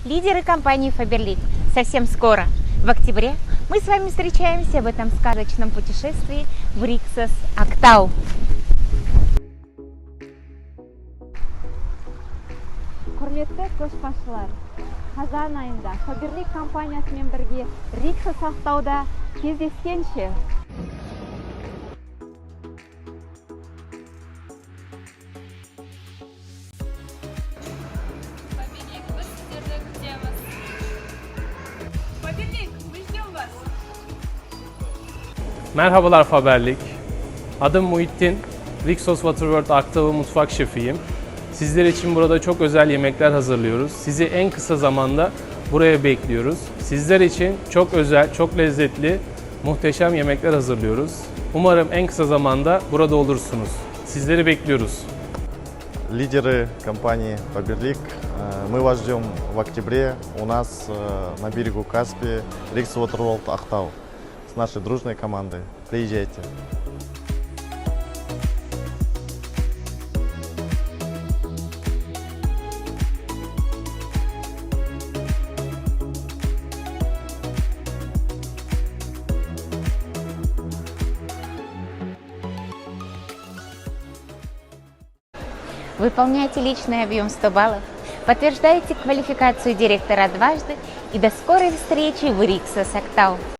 Лидеры компании Faberlic. Совсем скоро, в октябре, мы с вами встречаемся в этом сказочном путешествии в Rixos Актау. Құрметті көшбасшылар, қазан айында Faberlic компаниясымен бірге Rixos Актауда кездескенше. Merhabalar Faberlic. Adım Muhittin. Rixos Waterworld Aktava mutfak şefiyim. Sizler için burada çok özel yemekler hazırlıyoruz. Sizi en kısa zamanda buraya bekliyoruz. Sizler için çok özel, çok lezzetli, muhteşem yemekler hazırlıyoruz. Umarım en kısa zamanda burada olursunuz. Sizleri bekliyoruz. Лидеры компании Faberlic, мы вас ждем в октябре у нас на берегу Каспия, Rixos Waterworld Актау с нашей дружной командой. Приезжайте. Выполняйте личный объем 100 баллов, подтверждаете квалификацию директора дважды и до скорой встречи в Rixos Актау.